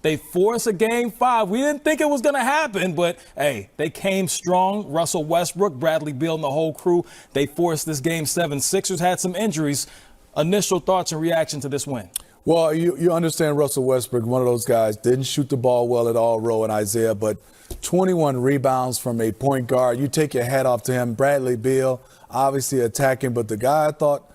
They forced a Game 5. We didn't think it was going to happen, but, hey, they came strong. Russell Westbrook, Bradley Beal, and the whole crew, they forced this Game 7. Sixers had some injuries. Initial thoughts and reaction to this win? Well, you understand Russell Westbrook, one of those guys, didn't shoot the ball well at all, Roe and Isiah, but 21 rebounds from a point guard. You take your hat off to him. Bradley Beal, obviously attacking, but the guy I thought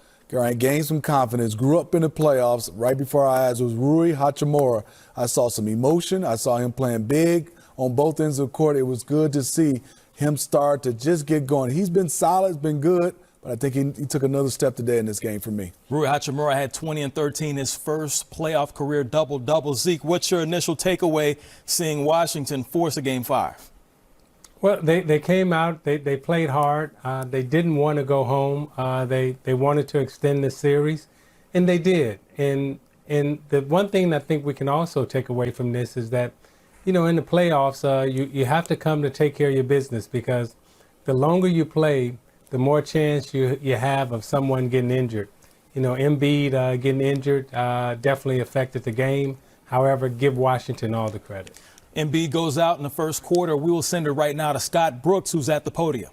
gained some confidence, grew up in the playoffs. Right before our eyes was Rui Hachimura. I saw some emotion. I saw him playing big on both ends of the court. It was good to see him start to just get going. He's been solid, been good. But I think he took another step today in this game for me. Rui Hachimura had 20 and 13, his first playoff career double-double. Zeke, what's your initial takeaway seeing Washington force a Game 5? Well, they came out, they played hard. They didn't want to go home. They wanted to extend the series, and they did. And the one thing I think we can also take away from this is that, in the playoffs, you have to come to take care of your business, because the longer you play, the more chance you have of someone getting injured. Embid getting injured definitely affected the game. However, give Washington all the credit. Embid goes out in the first quarter. We will send it right now to Scott Brooks, who's at the podium.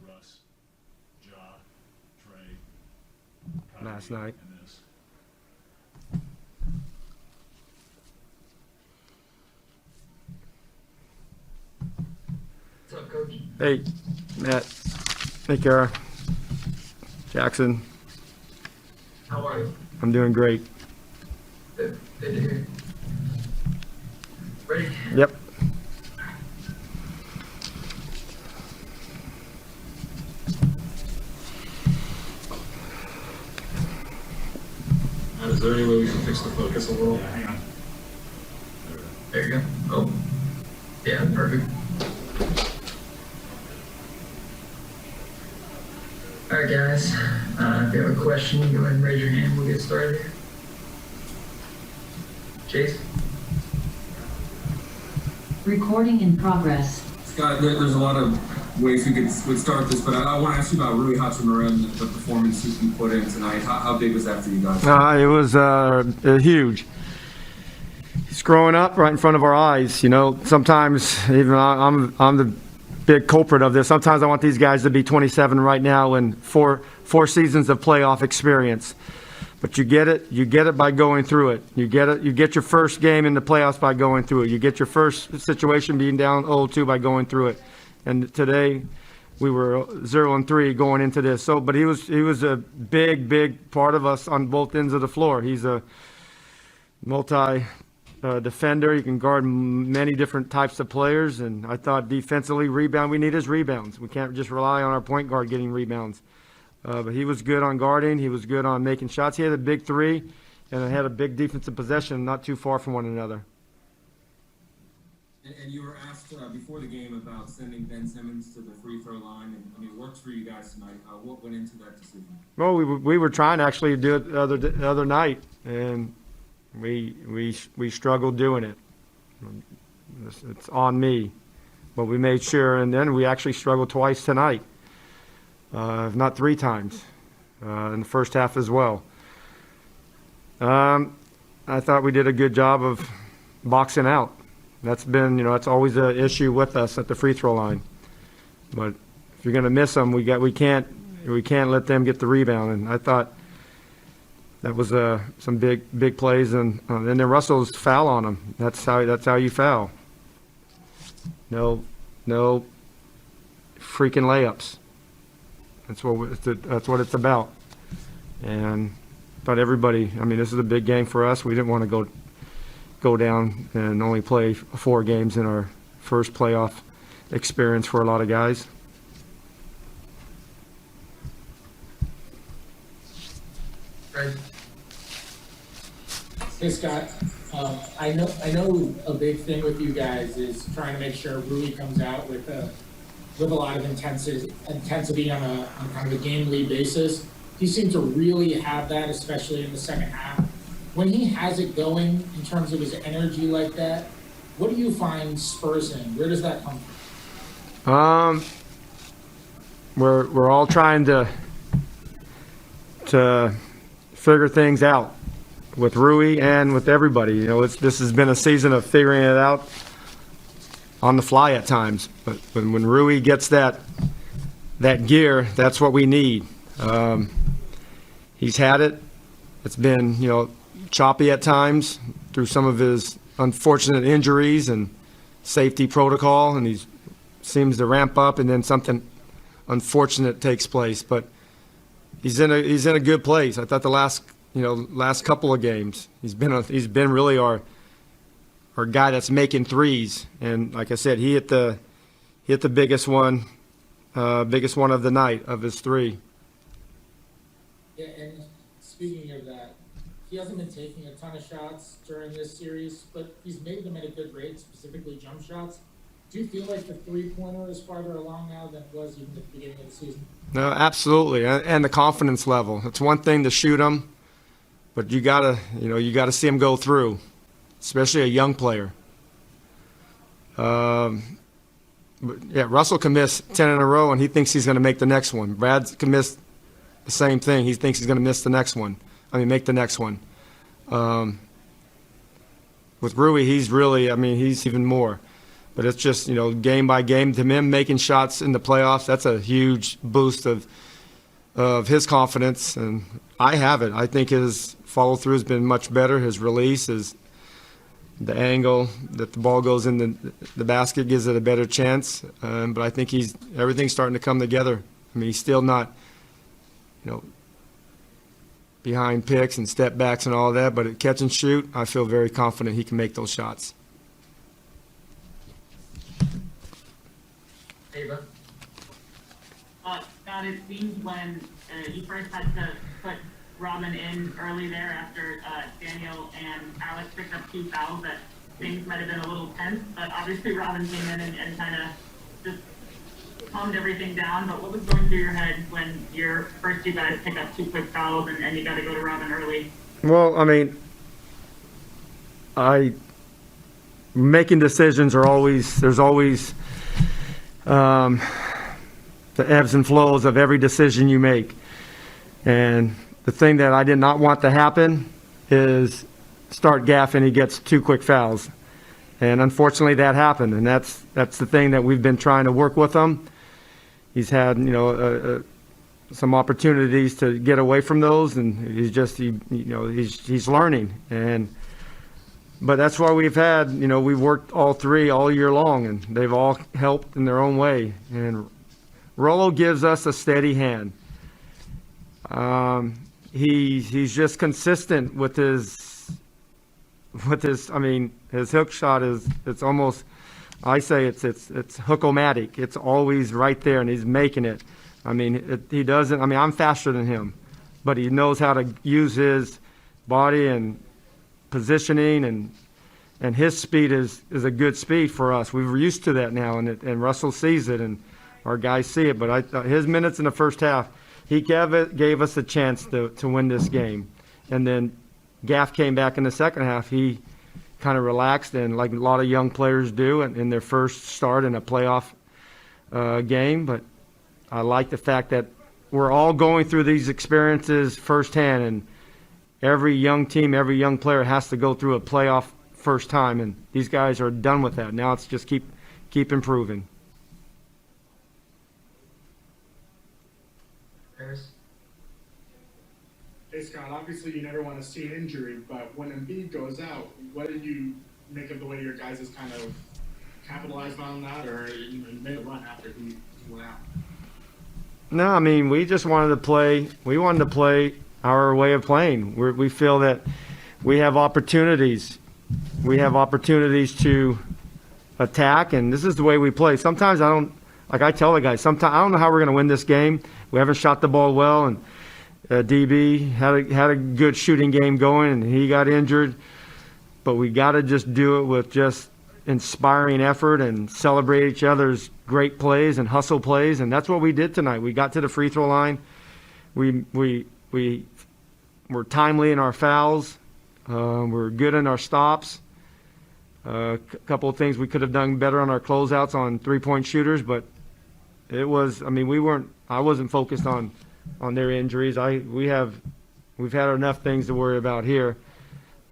Russ, Ja, Trey, last night. What's up, Coach? Hey, Matt. Hey, Kara. Jackson. How are you? I'm doing great. Good to hear. Ready? Yep. Is there any way we can fix the focus a little? Yeah, hang on. There you go. Oh. Yeah, perfect. All right, guys. If you have a question, go ahead and raise your hand. We'll get started here. Chase? Recording in progress. Scott, there's a lot of ways we would start this, but I want to ask you about Rui Hachimura and the performance you put in tonight. How big was that for you guys? It was huge. He's growing up right in front of our eyes. Sometimes even I'm the big culprit of this. Sometimes I want these guys to be 27 right now and four seasons of playoff experience. But you get it by going through it. You get your first game in the playoffs by going through it. You get your first situation being down 0-2 by going through it. And today we were 0-3 going into this. But he was a big part of us on both ends of the floor. He's a multi defender. He can guard many different types of players. And I thought defensively, we need his rebounds. We can't just rely on our point guard getting rebounds. But he was good on guarding. He was good on making shots. He had a big three, and had a big defensive possession not too far from one another. And you were asked before the game about sending Ben Simmons to the free throw line, and it worked for you guys tonight. What went into that decision? Well, we were trying to actually do it the other night, and we struggled doing it. It's on me, but we made sure, and then we actually struggled twice tonight. If not 3 times, in the first half as well. I thought we did a good job of boxing out. That's been, that's always an issue with us at the free throw line. But if you're going to miss them, we can't let them get the rebound. And I thought that was some big plays, and then Russell's foul on him. That's how you foul. No freaking layups. That's what it's about. And but everybody, this is a big game for us. We didn't want to go down and only play 4 games in our first playoff experience for a lot of guys. Right. Hey Scott, I know a big thing with you guys is trying to make sure Rui comes out with a lot of intensity on kind of a game lead basis. He seemed to really have that, especially in the second half. When he has it going in terms of his energy like that, what do you find spurs him? Where does that come from? We're all trying to figure things out. with Rui and with everybody. You know, this has been a season of figuring it out on the fly at times. But when Rui gets that gear, that's what we need. He's had it. It's been, you know, choppy at times through some of his unfortunate injuries and safety protocol, and he seems to ramp up, and then something unfortunate takes place. But he's in a good place. I thought the last couple of games he's been really our guy that's making threes, and like I said, he hit the biggest one of the night of his three. Yeah, and speaking of that, he hasn't been taking a ton of shots during this series, but he's made them at a good rate, specifically jump shots. Do you feel like the three-pointer is farther along now than it was even at the beginning of the season? No, absolutely, and the confidence level. It's one thing to shoot him, but you gotta see him go through, especially a young player. But yeah, Russell can miss 10 in a row, and he thinks he's going to make the next one. Brad can miss the same thing. He thinks he's going to make the next one. With Rui, he's even more. But it's just, game by game. To him, making shots in the playoffs, that's a huge boost of his confidence. And I have it. I think his follow-through has been much better. His release, the angle that the ball goes in the basket gives it a better chance. But I think everything's starting to come together. I mean, he's still not, behind picks and step backs and all that, but at catch and shoot, I feel very confident he can make those shots. Ava? Scott, it seems when you first had to put Robin in early there after Daniel and Alex picked up 2 fouls, that things might have been a little tense, but obviously Robin came in and kind of just calmed everything down. But what was going through your head when your first 2 guys pick up 2 quick fouls and you got to go to Robin early? Well, I mean, making decisions there's always the ebbs and flows of every decision you make. And the thing that I did not want to happen is start gaffing, he gets 2 quick fouls. And unfortunately that happened. And that's the thing that we've been trying to work with him. He's had, some opportunities to get away from those, and he's learning. But that's why we've worked all 3 all year long, and they've all helped in their own way. And Rollo gives us a steady hand. He's just consistent with his hook shot it's almost, I say it's hook-o-matic. It's always right there, and he's making it. I'm faster than him, but he knows how to use his body and positioning, and his speed is a good speed for us. We're used to that now, and Russell sees it, and our guys see it. But I thought his minutes in the first half, he gave us a chance to win this game. And then Gaff came back in the second half. He kind of relaxed, and like a lot of young players do in their first start in a playoff game. But I like the fact that we're all going through these experiences firsthand, and every young team, every young player has to go through a playoff first time, and these guys are done with that. Now it's just keep improving. Harris? Hey, Scott, obviously you never want to see an injury, but when Embid goes out, what did you make of the way your guys has kind of capitalized on that, or you made a run after he went out? No, we just wanted to play. We wanted to play our way of playing. We feel that we have opportunities. We have opportunities to attack, and this is the way we play. Sometimes I tell the guys, sometimes I don't know how we're going to win this game. We haven't shot the ball well, and DB had a good shooting game going, and he got injured. But we got to just do it with just inspiring effort and celebrate each other's great plays and hustle plays, and that's what we did tonight. We got to the free throw line. We were timely in our fouls. We're good in our stops. A couple of things we could have done better on our closeouts on three-point shooters, but it was. I wasn't focused on their injuries. We've had enough things to worry about here,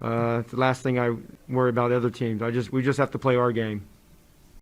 It's the last thing I worry about other teams. We just have to play our game.